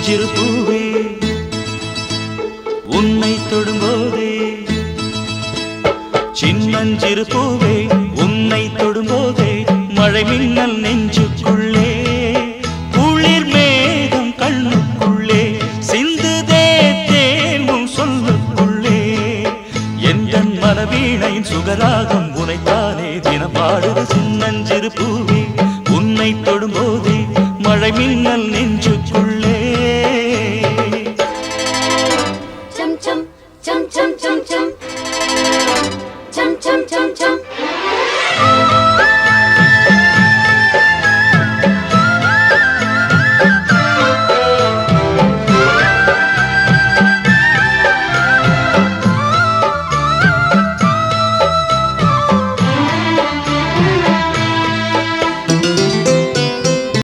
சின்னஞ்சிறு பூவே உன்னை தொடும்போதே சின்னஞ்சிறு பூவே உன்னை தொடும்போதே மழை மின்னல் நெஞ்சுக்குள்ளே குளிர் மேகம் கண்ணுக்குள்ளே சிந்துதே தேனும் சொல்லுக்குள்ளே எந்தன் மனவீணையின் சுகராகம் உனைத்தானே தினம் பாடுது சின்னஞ்சிறு பூவே உன்னை தொடும்போதே மழை மின்னல் நெஞ்சுக்குள்ளே